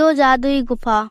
दो जादुई गुफा।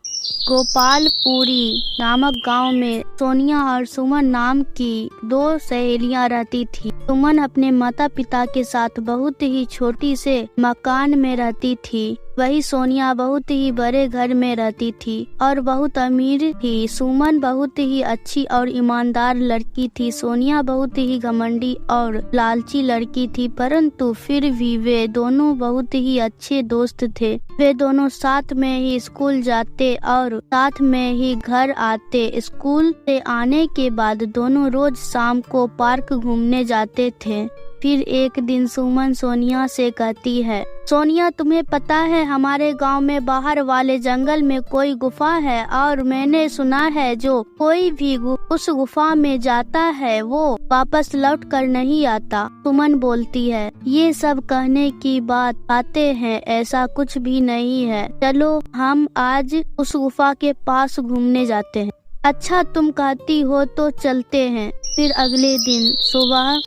गोपालपुरी नामक गांव में सोनिया और सुमन नाम की दो सहेलियां रहती थी। सुमन अपने माता पिता के साथ बहुत ही छोटी से मकान में रहती थी। वही सोनिया बहुत ही बड़े घर में रहती थी और बहुत अमीर थी। सुमन बहुत ही अच्छी और ईमानदार लड़की थी। सोनिया बहुत ही घमंडी और लालची लड़की थी, परंतु फिर भी वे दोनों बहुत ही अच्छे दोस्त थे। वे दोनों साथ में ही स्कूल जाते और साथ में ही घर आते। स्कूल से आने के बाद दोनों रोज शाम को पार्क घूमने जाते थे। फिर एक दिन सुमन सोनिया से कहती है, सोनिया तुम्हें पता है हमारे गांव में बाहर वाले जंगल में कोई गुफा है और मैंने सुना है जो कोई भी उस गुफा में जाता है वो वापस लौट कर नहीं आता। सुमन बोलती है, ये सब कहने की बातें हैं, ऐसा कुछ भी नहीं है। चलो हम आज उस गुफा के पास घूमने जाते हैं। अच्छा तुम कहती हो तो चलते हैं। फिर अगले दिन सुबह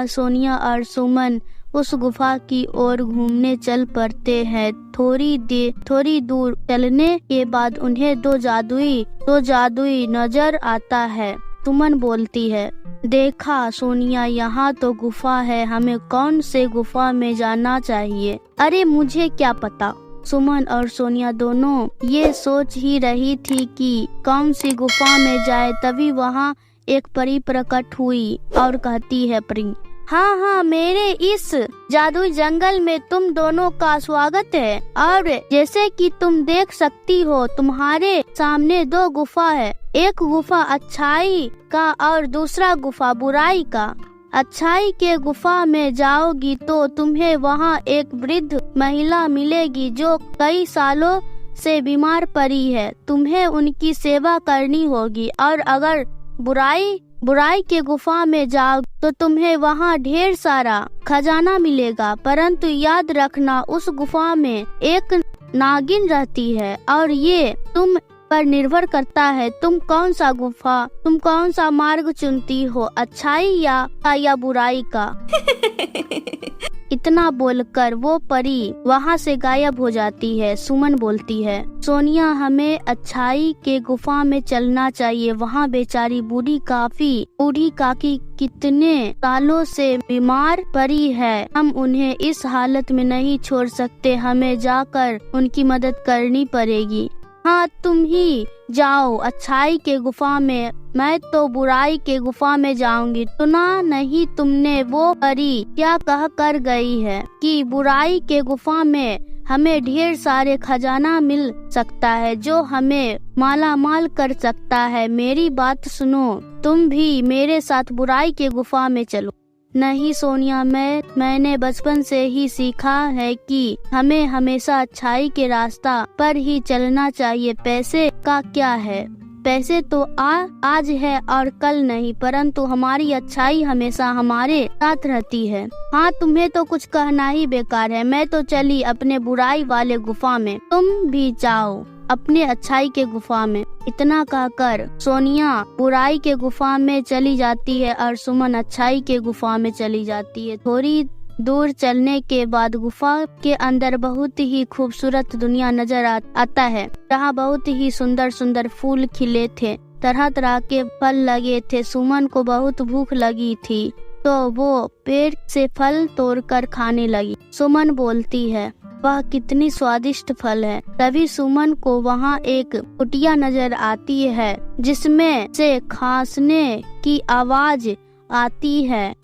सोनिया और सुमन उस गुफा की ओर घूमने चल पड़ते हैं। थोड़ी दूर चलने के बाद उन्हें दो जादुई नजर आता है। सुमन बोलती है, देखा सोनिया यहाँ तो गुफा है, हमें कौन से गुफा में जाना चाहिए? अरे मुझे क्या पता। सुमन और सोनिया दोनों ये सोच ही रही थी कि कौन सी गुफा में जाए, तभी वहाँ एक परी प्रकट हुई और कहती है, परी हाँ मेरे इस जादुई जंगल में तुम दोनों का स्वागत है और जैसे कि तुम देख सकती हो तुम्हारे सामने दो गुफा है। एक गुफा अच्छाई का और दूसरा गुफा बुराई का। अच्छाई के गुफा में जाओगी तो तुम्हें वहाँ एक वृद्ध महिला मिलेगी जो कई सालों से बीमार पड़ी है। तुम्हें उनकी सेवा करनी होगी। और अगर बुराई के गुफा में जाओ तो तुम्हें वहाँ ढेर सारा खजाना मिलेगा, परंतु याद रखना उस गुफा में एक नागिन रहती है और ये तुम पर निर्भर करता है तुम कौन सा मार्ग चुनती हो, अच्छाई या बुराई का। इतना बोलकर वो परी वहाँ से गायब हो जाती है। सुमन बोलती है, सोनिया हमें अच्छाई के गुफा में चलना चाहिए। वहाँ बेचारी बूढ़ी काकी कितने सालों से बीमार पड़ी है, हम उन्हें इस हालत में नहीं छोड़ सकते, हमें जाकर उनकी मदद करनी पड़ेगी। हाँ तुम ही जाओ अच्छाई के गुफा में, मैं तो बुराई के गुफा में जाऊंगी। सुना नहीं तुमने वो परी क्या कह कर गई है कि बुराई के गुफा में हमें ढेर सारे खजाना मिल सकता है जो हमें माला माल कर सकता है। मेरी बात सुनो, तुम भी मेरे साथ बुराई के गुफा में चलो। नहीं सोनिया, मैंने बचपन से ही सीखा है कि हमें हमेशा अच्छाई के रास्ता पर ही चलना चाहिए। पैसे का क्या है, पैसे तो आज है और कल नहीं, परंतु हमारी अच्छाई हमेशा हमारे साथ रहती है। हाँ तुम्हें तो कुछ कहना ही बेकार है, मैं तो चली अपने बुराई वाले गुफा में, तुम भी जाओ अपने अच्छाई के गुफा में। इतना कहकर सोनिया बुराई के गुफा में चली जाती है और सुमन अच्छाई के गुफा में चली जाती है। थोड़ी दूर चलने के बाद गुफा के अंदर बहुत ही खूबसूरत दुनिया नजर आता है, जहाँ बहुत ही सुंदर फूल खिले थे, तरह तरह के फल लगे थे। सुमन को बहुत भूख लगी थी तो वो पेड़ से फल तोड़कर खाने लगी। सुमन बोलती है, वह कितनी स्वादिष्ट फल है। तभी सुमन को वहाँ एक कुटिया नजर आती है जिसमें से खांसने की आवाज आती है।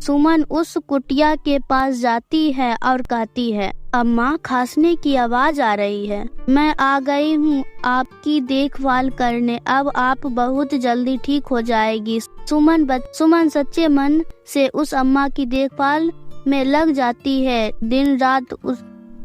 सुमन उस कुटिया के पास जाती है और कहती है, अम्मा खांसने की आवाज आ रही है, मैं आ गई हूँ आपकी देखभाल करने, अब आप बहुत जल्दी ठीक हो जाएगी। सुमन सच्चे मन से उस अम्मा की देखभाल में लग जाती है, दिन रात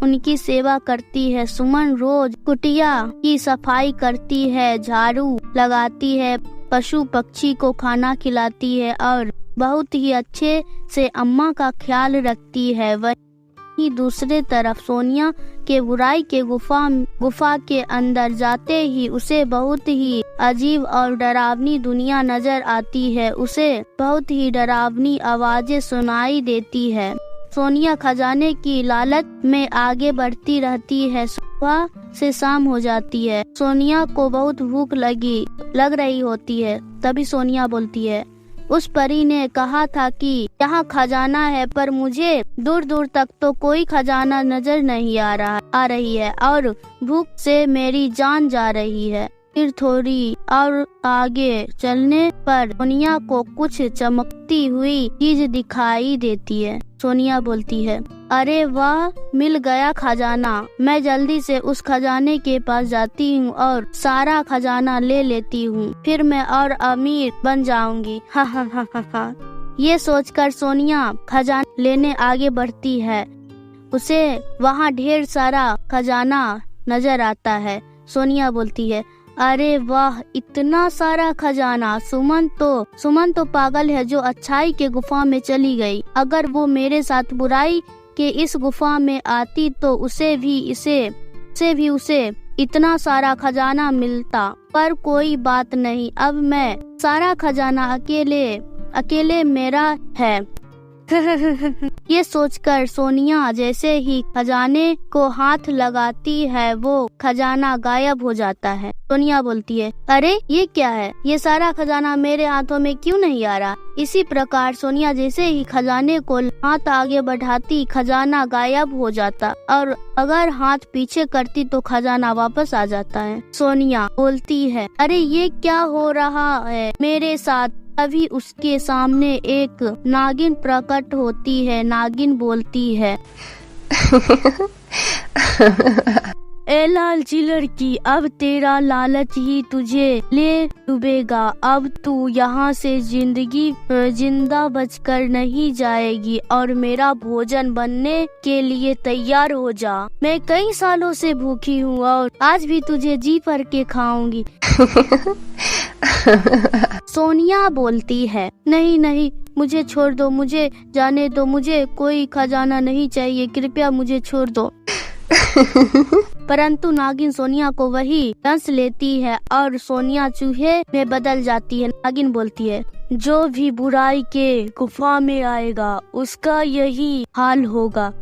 उनकी सेवा करती है। सुमन रोज कुटिया की सफाई करती है, झाड़ू लगाती है, पशु पक्षी को खाना खिलाती है और बहुत ही अच्छे से अम्मा का ख्याल रखती है। वहीं दूसरे तरफ सोनिया के बुराई के गुफा के अंदर जाते ही उसे बहुत ही अजीब और डरावनी दुनिया नजर आती है। उसे बहुत ही डरावनी आवाजें सुनाई देती है। सोनिया खजाने की लालच में आगे बढ़ती रहती है। सुबह से शाम हो जाती है। सोनिया को बहुत भूख लग रही होती है। तभी सोनिया बोलती है, उस परी ने कहा था कि यहाँ खजाना है, पर मुझे दूर दूर तक तो कोई खजाना नजर नहीं आ रही है और भूख से मेरी जान जा रही है। फिर थोड़ी और आगे चलने पर सोनिया को कुछ चमकती हुई चीज दिखाई देती है। सोनिया बोलती है, अरे वाह, मिल गया खजाना। मैं जल्दी से उस खजाने के पास जाती हूँ और सारा खजाना ले लेती हूँ, फिर मैं और अमीर बन जाऊंगी। हा हा हा हा हा। ये सोचकर सोनिया खजाना लेने आगे बढ़ती है। उसे वहाँ ढेर सारा खजाना नजर आता है। सोनिया बोलती है, अरे वाह, इतना सारा खजाना। सुमन तो पागल है जो अच्छाई के गुफा में चली गई। अगर वो मेरे साथ बुराई के इस गुफा में आती तो उसे भी इतना सारा खजाना मिलता। पर कोई बात नहीं, अब मैं सारा खजाना अकेले मेरा है। ये सोचकर सोनिया जैसे ही खजाने को हाथ लगाती है, वो खजाना गायब हो जाता है। सोनिया बोलती है, अरे ये क्या है? ये सारा खजाना मेरे हाथों में क्यों नहीं आ रहा? इसी प्रकार सोनिया जैसे ही खजाने को हाथ आगे बढ़ाती, खजाना गायब हो जाता और अगर हाथ पीछे करती तो खजाना वापस आ जाता है। सोनिया बोलती है, अरे ये क्या हो रहा है मेरे साथ? तभी उसके सामने एक नागिन प्रकट होती है। नागिन बोलती है, ए लालची लड़की, अब तेरा लालच ही तुझे ले डूबेगा। अब तू यहाँ से जिंदा बचकर नहीं जाएगी और मेरा भोजन बनने के लिए तैयार हो जा। मैं कई सालों से भूखी हूँ और आज भी तुझे जी भर के खाऊंगी। सोनिया बोलती है, नहीं, मुझे छोड़ दो, मुझे जाने दो, मुझे कोई खजाना नहीं चाहिए, कृपया मुझे छोड़ दो। परंतु नागिन सोनिया को वही डंस लेती है और सोनिया चूहे में बदल जाती है। नागिन बोलती है, जो भी बुराई के गुफा में आएगा उसका यही हाल होगा।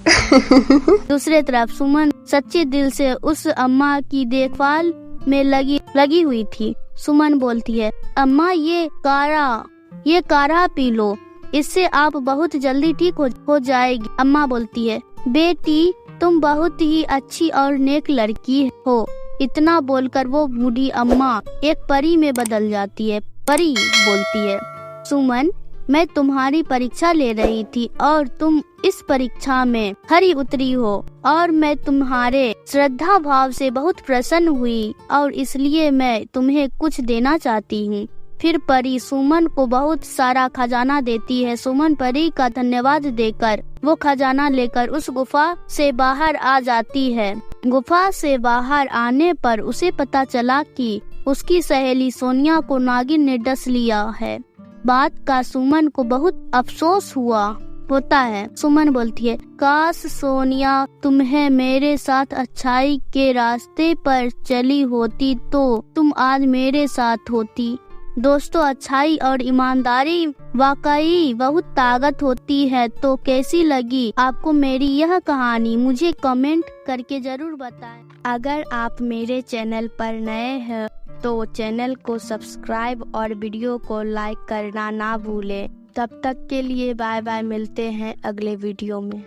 दूसरी तरफ सुमन सच्चे दिल से उस अम्मा की देखभाल में लगी हुई थी। सुमन बोलती है, अम्मा ये काढ़ा पी लो, इससे आप बहुत जल्दी ठीक हो जाएगी। अम्मा बोलती है, बेटी तुम बहुत ही अच्छी और नेक लड़की हो। इतना बोलकर वो बूढ़ी अम्मा एक परी में बदल जाती है। परी बोलती है, सुमन, मैं तुम्हारी परीक्षा ले रही थी और तुम इस परीक्षा में खरी उतरी हो और मैं तुम्हारे श्रद्धा भाव से बहुत प्रसन्न हुई और इसलिए मैं तुम्हें कुछ देना चाहती हूँ। फिर परी सुमन को बहुत सारा खजाना देती है। सुमन परी का धन्यवाद देकर वो खजाना लेकर उस गुफा से बाहर आ जाती है। गुफा से बाहर आने पर उसे पता चला कि उसकी सहेली सोनिया को नागिन ने डस लिया है। बात का सुमन को बहुत अफसोस होता है। सुमन बोलती है, काश सोनिया तुम्हें मेरे साथ अच्छाई के रास्ते पर चली होती तो तुम आज मेरे साथ होती। दोस्तों, अच्छाई और ईमानदारी वाकई बहुत ताकत होती है। तो कैसी लगी आपको मेरी यह कहानी? मुझे कमेंट करके जरूर बताएं। अगर आप मेरे चैनल पर नए हैं तो चैनल को सब्सक्राइब और वीडियो को लाइक करना ना भूलें। तब तक के लिए बाय बाय, मिलते हैं अगले वीडियो में।